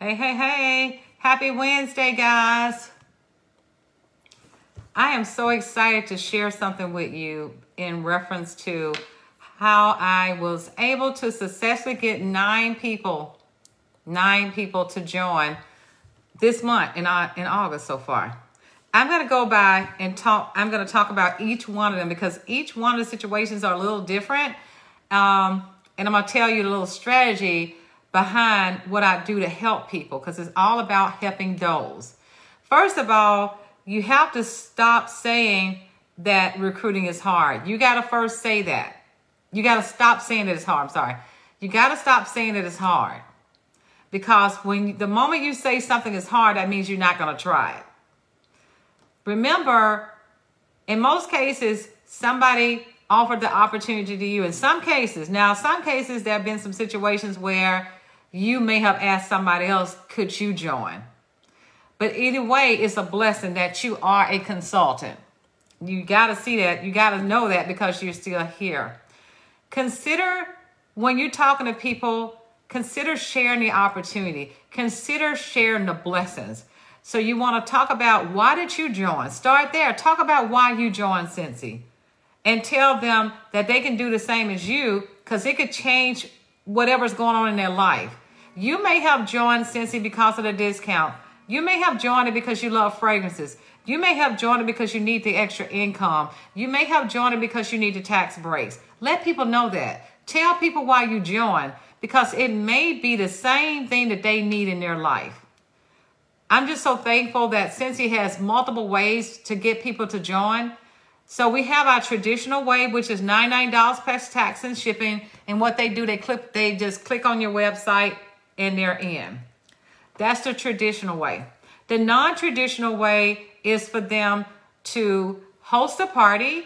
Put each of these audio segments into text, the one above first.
Hey, hey, hey. Happy Wednesday, guys. I am so excited to share something with you in reference to how I was able to successfully get 9 people to join this month in August so far. I'm going to go by and I'm going to talk about each one of them because each one of the situations are a little different. And I'm going to tell you a little strategy behind what I do to help people because it's all about helping those. First of all, you have to stop saying that recruiting is hard. You got to first say that. You got to stop saying that it's hard. I'm sorry. You got to stop saying that it's hard. Because the moment you say something is hard, that means you're not going to try it. Remember, in most cases, somebody offered the opportunity to you. In some cases, there have been some situations where you may have asked somebody else, could you join? But either way, it's a blessing that you are a consultant. You got to see that. You got to know that because you're still here. Consider when you're talking to people, consider sharing the opportunity. Consider sharing the blessings. So you want to talk about why did you join? Start there. Talk about why you joined Cincy. And tell them that they can do the same as you because it could change whatever's going on in their life. You may have joined Cincy because of the discount. You may have joined it because you love fragrances. You may have joined it because you need the extra income. You may have joined it because you need the tax breaks. Let people know that. Tell people why you joined because it may be the same thing that they need in their life. I'm just so thankful that Cincy has multiple ways to get people to join. So we have our traditional way, which is $99 plus tax and shipping. And what they do, they just click on your website and they're in. That's the traditional way. The non-traditional way is for them to host a party,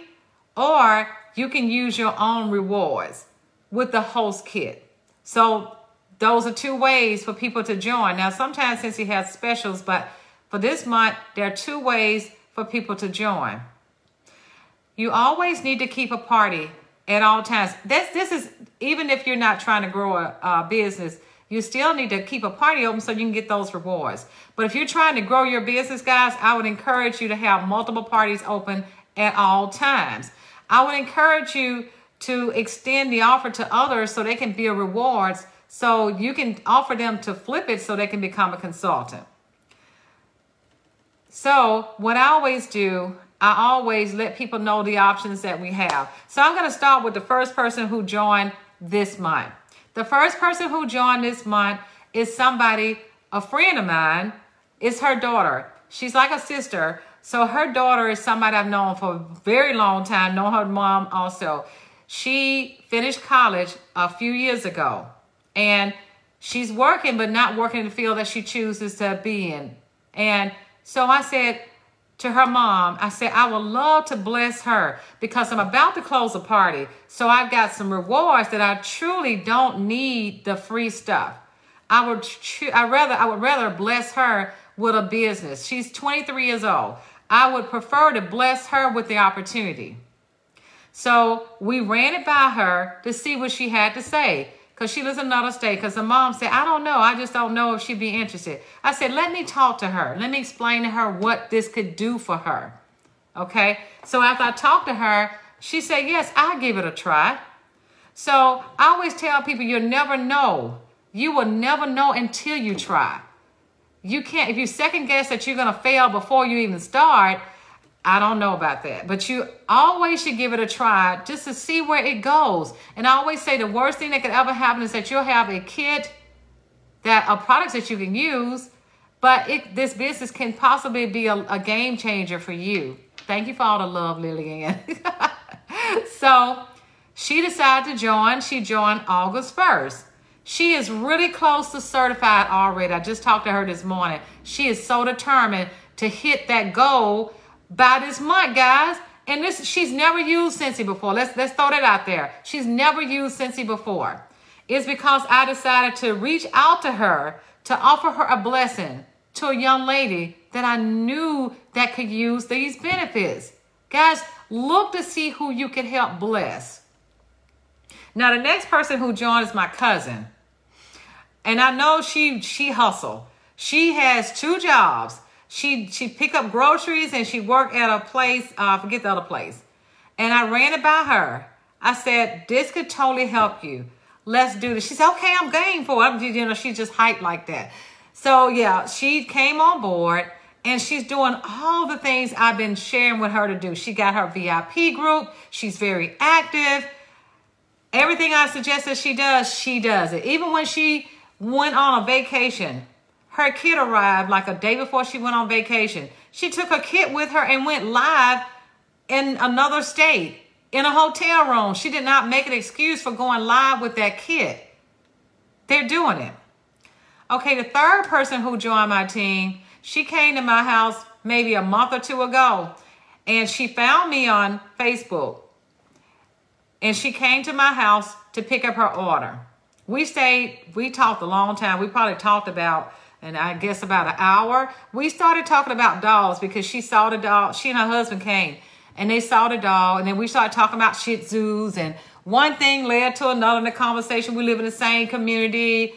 or you can use your own rewards with the host kit. So those are 2 ways for people to join. Now, sometimes Cincy has specials, but for this month, there are 2 ways for people to join. You always need to keep a party at all times. This is, even if you're not trying to grow a business, you still need to keep a party open so you can get those rewards. But if you're trying to grow your business, guys, I would encourage you to have multiple parties open at all times. I would encourage you to extend the offer to others so they can build rewards, so you can offer them to flip it so they can become a consultant. So what I always do, I always let people know the options that we have. So I'm going to start with the first person who joined this month. The first person who joined this month is somebody, a friend of mine. It's her daughter. She's like a sister. So her daughter is somebody I've known for a very long time, know her mom also. She finished college a few years ago. And she's working, but not working in the field that she chooses to be in. And so I said to her mom, I said, I would love to bless her because I'm about to close a party. So I've got some rewards that I truly don't need the free stuff. I would rather bless her with a business. She's 23 years old. I would prefer to bless her with the opportunity. So we ran it by her to see what she had to say. Because she lives in another state. Because the mom said, I don't know. I just don't know if she'd be interested. I said, let me talk to her. Let me explain to her what this could do for her. Okay. So after I talked to her, she said, yes, I'll give it a try. So I always tell people, you'll never know. You will never know until you try. You can't, if you second guess that you're going to fail before you even start, I don't know about that, but you always should give it a try just to see where it goes. And I always say the worst thing that could ever happen is that you'll have a kit of products that you can use, but this business can possibly be a game changer for you. Thank you for all the love, Lillian. So she decided to join. She joined August 1st. She is really close to certified already. I just talked to her this morning. She is so determined to hit that goal by this month, guys. And she's never used Cincy before. Let's throw that out there. She's never used Cincy before. It's because I decided to reach out to her to offer her a blessing to a young lady that I knew that could use these benefits. Guys, look to see who you can help bless. Now, the next person who joined is my cousin. And I know she hustle. She has 2 jobs. She pick up groceries and she work at a place, forget the other place. And I ran it by her. I said, this could totally help you. Let's do this. She said, okay, I'm game for it. You know, she's just hyped like that. So yeah, she came on board and she's doing all the things I've been sharing with her to do. She got her VIP group. She's very active. Everything I suggested she does it. Even when she went on a vacation, her kid arrived like a day before she went on vacation. She took her kid with her and went live in another state in a hotel room. She did not make an excuse for going live with that kid. They're doing it. Okay, the third person who joined my team, she came to my house maybe a month or 2 ago, and she found me on Facebook. And she came to my house to pick up her order. We talked a long time. We probably talked about, and I guess about an hour. We started talking about dogs because she saw the dog. She and her husband came and they saw the dog. And then we started talking about Shih Tzus, and one thing led to another in the conversation. We live in the same community.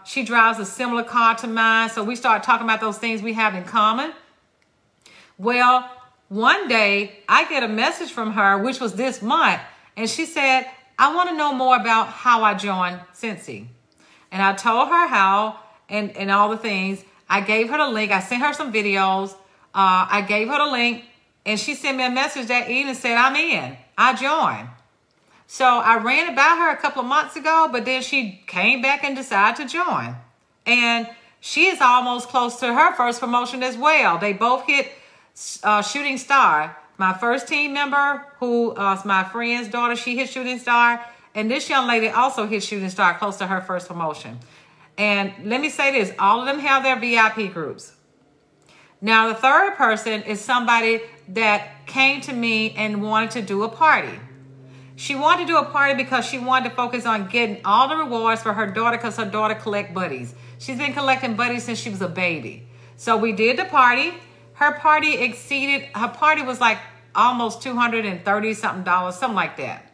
She drives a similar car to mine. So we started talking about those things we have in common. Well, one day I get a message from her, which was this month. And she said, I want to know more about how I joined Scentsy. And I told her how and all the things. I gave her the link. I sent her some videos. I gave her the link. And she sent me a message that evening and said, I'm in. I joined. So I ran it by her a couple of months ago, but then she came back and decided to join. And she is almost close to her first promotion as well. They both hit Shooting Star. My first team member, who is my friend's daughter, she hit Shooting Star. And this young lady also hit Shooting Star, close to her first promotion. And let me say this, all of them have their VIP groups. Now, the third person is somebody that came to me and wanted to do a party. She wanted to do a party because she wanted to focus on getting all the rewards for her daughter because her daughter collects buddies. She's been collecting buddies since she was a baby. So we did the party. Her party was like almost $230 something, something like that.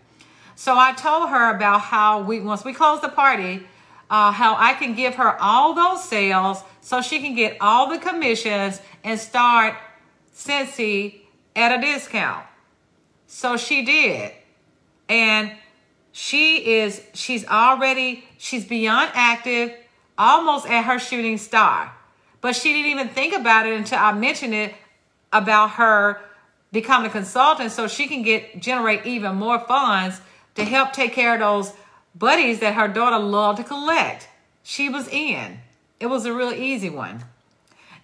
So I told her about how once we close the party, how I can give her all those sales so she can get all the commissions and start Scentsy at a discount. So she did. And she's beyond active, almost at her Shooting Star. But she didn't even think about it until I mentioned it about her becoming a consultant so she can generate even more funds to help take care of those buddies that her daughter loved to collect. She was in. It was a really easy one.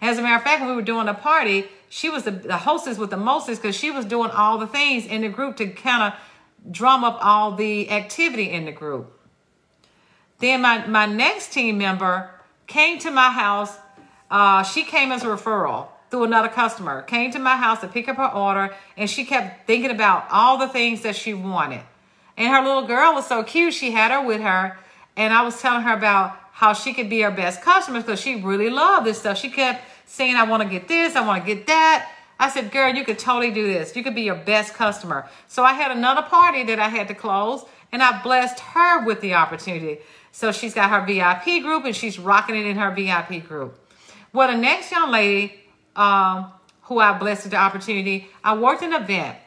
As a matter of fact, when we were doing the party, she was the hostess with the mostest because she was doing all the things in the group to kind of drum up all the activity in the group. Then my next team member came to my house. She came as a referral through another customer, came to my house to pick up her order, and she kept thinking about all the things that she wanted. And her little girl was so cute. She had her with her, and I was telling her about how she could be her best customer because she really loved this stuff. She kept saying, I want to get this, I want to get that. I said, girl, you could totally do this. You could be your best customer. So I had another party that I had to close, and I blessed her with the opportunity. So she's got her VIP group, and she's rocking it in her VIP group. Well, the next young lady who I blessed with the opportunity, I worked an event.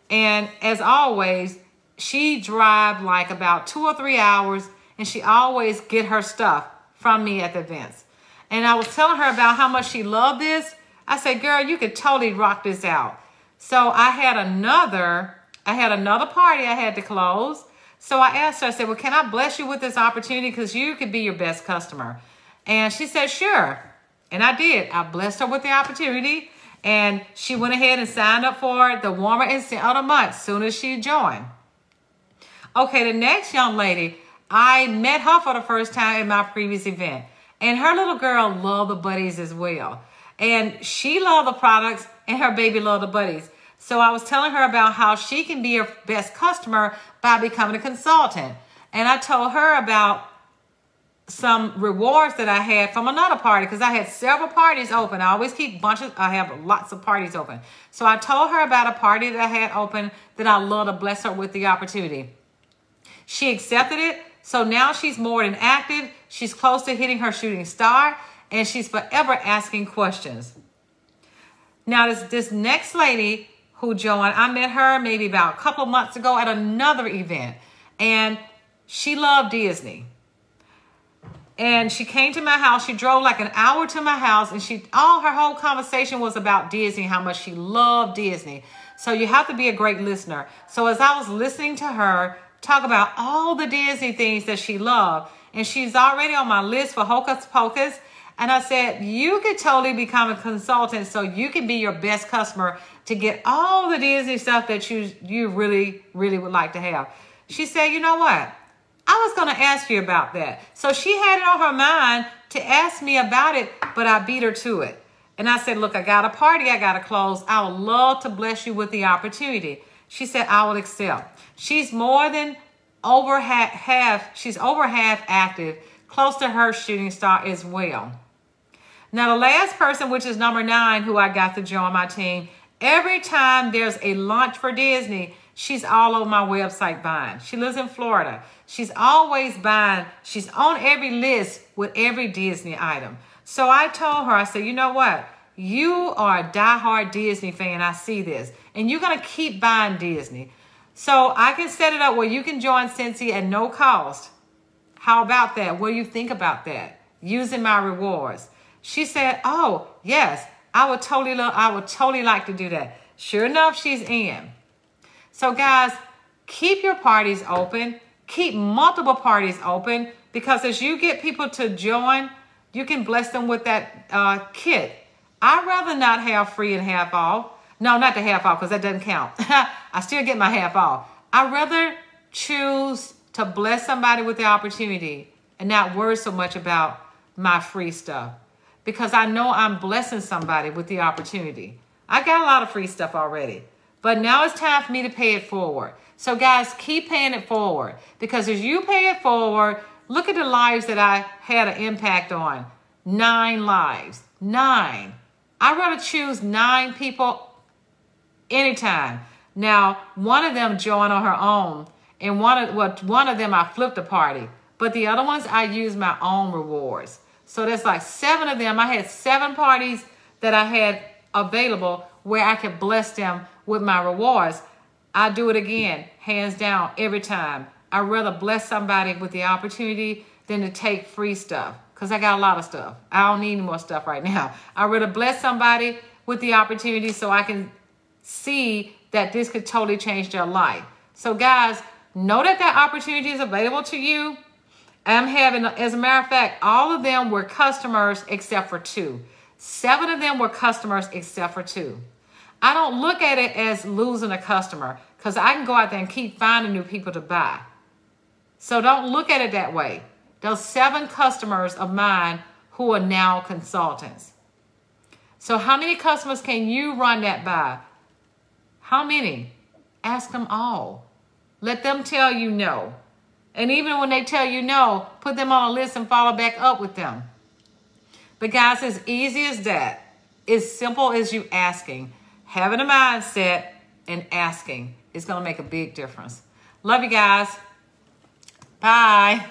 And as always, she drive like about 2 or 3 hours, and she always get her stuff from me at the events. And I was telling her about how much she loved this. I said, girl, you could totally rock this out. So I had another party I had to close. So I asked her, I said, well, can I bless you with this opportunity? Because you could be your best customer. And she said, sure. And I did. I blessed her with the opportunity. And she went ahead and signed up for the warmer instant of the month as soon as she joined. Okay, the next young lady, I met her for the first time in my previous event. And her little girl loved the buddies as well. And she loved the products, and her baby loved the buddies. So I was telling her about how she can be her best customer by becoming a consultant. And I told her about some rewards that I had from another party because I had several parties open. I always keep I have lots of parties open. So I told her about a party that I had open that I love to bless her with the opportunity. She accepted it. So now she's more than active. She's close to hitting her shooting star, and she's forever asking questions. Now, this next lady who joined, I met her maybe about a couple months ago at another event, and she loved Disney. And she came to my house. She drove like an hour to my house, and her whole conversation was about Disney, how much she loved Disney. So you have to be a great listener. So as I was listening to her talk about all the Disney things that she loved, and she's already on my list for Hocus Pocus, and I said, you could totally become a consultant so you can be your best customer to get all the Disney stuff that you really, really would like to have. She said, you know what? I was going to ask you about that. So she had it on her mind to ask me about it, but I beat her to it. And I said, look, I got a party I got to close. I would love to bless you with the opportunity. She said, I will accept. She's more than over half. She's over half active, close to her shooting star as well. Now, the last person, which is number 9, who I got to join my team, every time there's a launch for Disney, she's all over my website buying. She lives in Florida. She's always buying. She's on every list with every Disney item. So I told her, I said, you know what? You are a diehard Disney fan. I see this. And you're going to keep buying Disney. So I can set it up where you can join Scentsy at no cost. How about that? What do you think about that? Using my rewards. She said, oh, yes, I would totally like to do that. Sure enough, she's in. So guys, keep your parties open. Keep multiple parties open, because as you get people to join, you can bless them with that kit. I'd rather not have free and half off. No, not the half off, because that doesn't count. I still get my half off. I'd rather choose to bless somebody with the opportunity and not worry so much about my free stuff, because I know I'm blessing somebody with the opportunity. I got a lot of free stuff already, but now it's time for me to pay it forward. So guys, keep paying it forward, because as you pay it forward, look at the lives that I had an impact on. 9 lives. 9. I'd rather choose 9 people anytime. Now, one of them joined on her own, and one of them I flipped a party, but the other ones I used my own rewards. So that's like 7 of them. I had 7 parties that I had available where I could bless them with my rewards. I do it again, hands down, every time. I'd rather bless somebody with the opportunity than to take free stuff, because I got a lot of stuff. I don't need any more stuff right now. I'd rather bless somebody with the opportunity so I can see that this could totally change their life. So guys, know that that opportunity is available to you. I'm having, as a matter of fact, all of them were customers except for 2. 7 of them were customers except for 2. I don't look at it as losing a customer, because I can go out there and keep finding new people to buy. So don't look at it that way. Those 7 customers of mine who are now consultants. So how many customers can you run that by? How many? Ask them all. Let them tell you no. And even when they tell you no, put them on a list and follow back up with them. But guys, as easy as that. As simple as you asking. Having a mindset and asking is going to make a big difference. Love you guys. Bye.